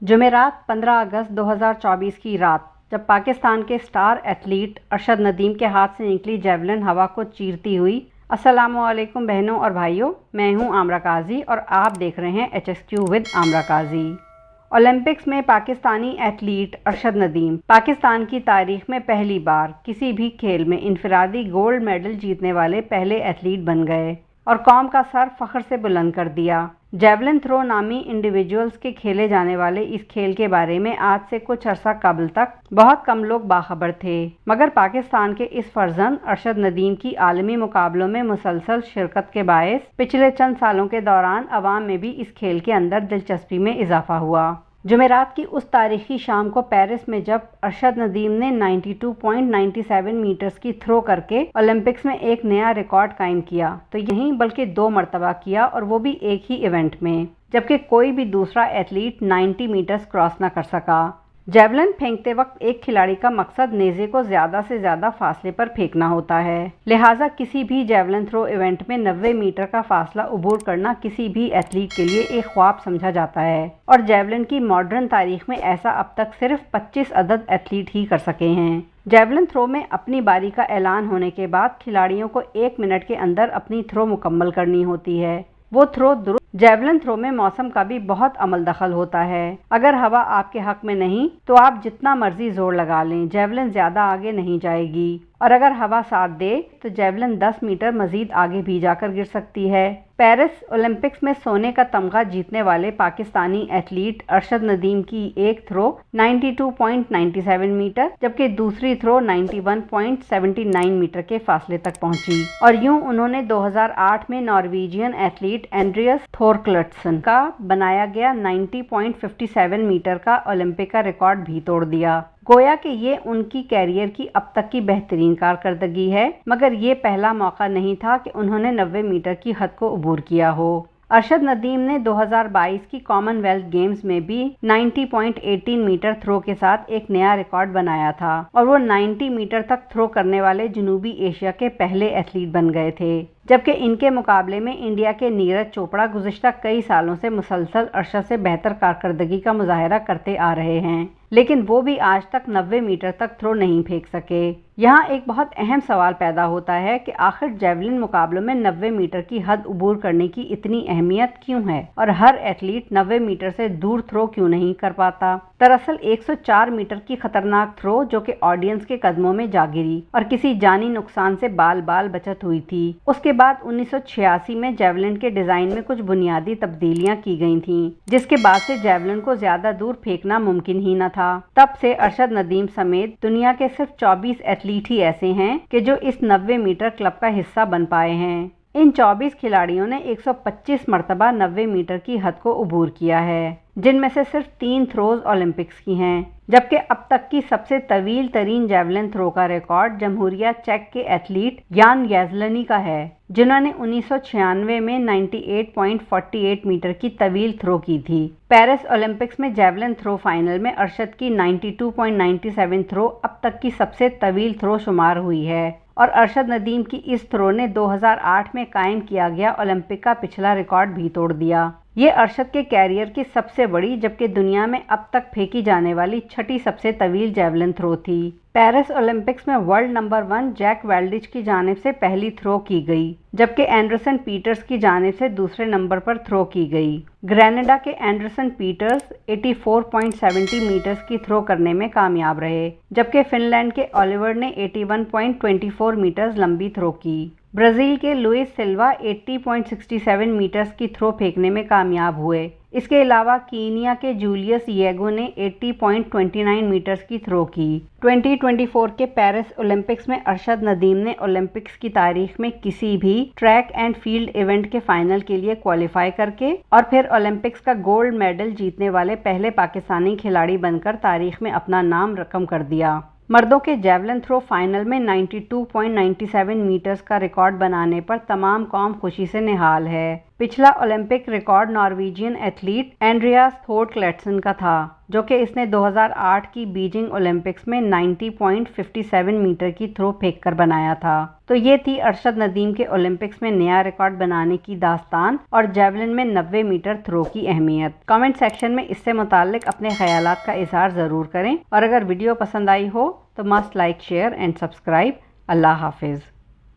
जुमेरात 15 अगस्त 2024 की रात जब पाकिस्तान के स्टार एथलीट अरशद नदीम के हाथ से निकली जेवलिन हवा को चीरती हुई। अस्सलामुअलैकुम बहनों और भाइयों, मैं हूं आमरा काजी और आप देख रहे हैं HSQ विद आमरा काजी। ओलंपिक्स में पाकिस्तानी एथलीट अरशद नदीम पाकिस्तान की तारीख में पहली बार किसी भी खेल में इनफरादी गोल्ड मेडल जीतने वाले पहले एथलीट बन गए और कौम का सर फख्र से बुलंद कर दिया। जेवलिन थ्रो नामी इंडिविजुअल्स के खेले जाने वाले इस खेल के बारे में आज से कुछ अरसा कबल तक बहुत कम लोग बाखबर थे, मगर पाकिस्तान के इस फर्जंद अरशद नदीम की आलमी मुकाबलों में मुसलसल शिरकत के बायस पिछले चंद सालों के दौरान अवाम में भी इस खेल के अंदर दिलचस्पी में इजाफा हुआ। जुमेरात की उस तारीखी शाम को पेरिस में जब अरशद नदीम ने 92.97 मीटर्स की थ्रो करके ओलंपिक्स में एक नया रिकॉर्ड कायम किया, तो यहीं बल्कि 2 मरतबा किया और वो भी एक ही इवेंट में, जबकि कोई भी दूसरा एथलीट 90 मीटर्स क्रॉस न कर सका। जेवलिन फेंकते वक्त एक खिलाड़ी का मकसद नेज़े को ज़्यादा से ज़्यादा फासले पर फेंकना होता है, लिहाजा किसी भी जेवलिन थ्रो इवेंट में 90 मीटर का फासला उबूर करना किसी भी एथलीट के लिए एक ख्वाब समझा जाता है और जेवलिन की मॉडर्न तारीख में ऐसा अब तक सिर्फ 25 अदद एथलीट ही कर सके हैं। जेवलिन थ्रो में अपनी बारी का ऐलान होने के बाद खिलाड़ियों को 1 मिनट के अंदर अपनी थ्रो मुकम्मल करनी होती है। वो थ्रो दुरुस्त। जेवलिन थ्रो में मौसम का भी बहुत अमल दखल होता है। अगर हवा आपके हक में नहीं तो आप जितना मर्जी जोर लगा लें, जेवलिन ज्यादा आगे नहीं जाएगी, और अगर हवा साथ दे तो जेवलिन 10 मीटर मजीद आगे भी जाकर गिर सकती है। पेरिस ओलंपिक्स में सोने का तमगा जीतने वाले पाकिस्तानी एथलीट अरशद नदीम की एक थ्रो 92.97 मीटर जबकि दूसरी थ्रो 91.79 मीटर के फासले तक पहुंची, और यूं उन्होंने 2008 में नॉर्वेजियन एथलीट एंड्रियस थोरकल्टसन का बनाया गया 90.57 मीटर का ओलंपिक का रिकॉर्ड भी तोड़ दिया। गोया कि ये उनकी कैरियर की अब तक की बेहतरीन कारकर्दगी है, मगर ये पहला मौका नहीं था कि उन्होंने 90 मीटर की हद को अबूर किया हो। अरशद नदीम ने 2022 की कॉमनवेल्थ गेम्स में भी 90.18 मीटर थ्रो के साथ एक नया रिकॉर्ड बनाया था और वो 90 मीटर तक थ्रो करने वाले जनूबी एशिया के पहले एथलीट बन गए थे, जबकि इनके मुकाबले में इंडिया के नीरज चोपड़ा गुज़िश्ता कई सालों से मुसलसल अरशद से बेहतर कारकर्दगी का मुजाहरा करते आ रहे हैं, लेकिन वो भी आज तक 90 मीटर तक थ्रो नहीं फेंक सके। यहाँ एक बहुत अहम सवाल पैदा होता है कि आखिर जेवलिन मुकाबलों में 90 मीटर की हद उबूर करने की इतनी अहमियत क्यों है और हर एथलीट 90 मीटर से दूर थ्रो क्यों नहीं कर पाता। दरअसल 104 मीटर की खतरनाक थ्रो जो कि ऑडियंस के कदमों में जा गिरी और किसी जानी नुकसान से बाल बाल बचत हुई थी। उसके बाद 1986 में जेवलिन के डिजाइन में कुछ बुनियादी तब्दीलियां की गई थीं, जिसके बाद से जेवलिन को ज्यादा दूर फेंकना मुमकिन ही न था। तब से अरशद नदीम समेत दुनिया के सिर्फ 24 एथलीट ही ऐसे हैं कि जो इस 90 मीटर क्लब का हिस्सा बन पाए हैं। इन 24 खिलाड़ियों ने 125 मरतबा 90 मीटर की हद को उबूर किया है, जिनमें से सिर्फ 3 थ्रोज ओलंपिक्स की हैं, जबकि अब तक की सबसे तवील तरीन जेवलिन थ्रो का रिकॉर्ड जमहूरिया चेक के एथलीट यान याजलनी का है, जिन्होंने 1996 में 98.48 मीटर की तवील थ्रो की थी। पेरिस ओलंपिक्स में जेवलिन थ्रो फाइनल में अरशद की 92.97 थ्रो अब तक की सबसे तवील थ्रो शुमार हुई है और अरशद नदीम की इस थ्रो ने 2008 में कायम किया गया ओलंपिक का पिछला रिकॉर्ड भी तोड़ दिया। ये अरशद के कैरियर की सबसे बड़ी जबकि दुनिया में अब तक फेंकी जाने वाली छठी सबसे तवील जेवलिन थ्रो थी। पेरिस ओलंपिक्स में वर्ल्ड नंबर 1 जैक वेल्डिच की जानिब से पहली थ्रो की गई, जबकि एंडरसन पीटर्स की जानिब से दूसरे नंबर पर थ्रो की गई। ग्रेनाडा के एंडरसन पीटर्स 84.70 मीटर्स की थ्रो करने में कामयाब रहे, जबकि फिनलैंड के ओलिवर ने 81.24 मीटर्स लंबी थ्रो की। ब्राजील के लुइस सिल्वा 80.67 मीटर्स की थ्रो फेंकने में कामयाब हुए। इसके अलावा कीनिया के जूलियस येगो ने 80.29 मीटर्स की थ्रो की। 2024 के पेरिस ओलंपिक्स में अरशद नदीम ने ओलंपिक्स की तारीख में किसी भी ट्रैक एंड फील्ड इवेंट के फाइनल के लिए क्वालिफाई करके और फिर ओलंपिक्स का गोल्ड मेडल जीतने वाले पहले पाकिस्तानी खिलाड़ी बनकर तारीख में अपना नाम रकम कर दिया। मर्दों के जेवलिन थ्रो फाइनल में 92.97 मीटर्स का रिकॉर्ड बनाने पर तमाम कौम खुशी से निहाल है। पिछला Olympic record Norwegian athlete Andreas Thorkildsen का था, जो कि इसने 2008 की बीजिंग ओलंपिक्स में 90.57 मीटर की थ्रो फेंककर बनाया था। तो ये थी अरशद नदीम के ओलंपिक्स में नया रिकॉर्ड बनाने की दास्तान और जेवलिन में 90 मीटर थ्रो की अहमियत। कमेंट सेक्शन में इससे मुताल्लिक अपने ख्यालात का इजहार ज़रूर करें और अगर वीडियो पसंद आई हो तो must like, share and subscribe. अल्लाह हाफिज़।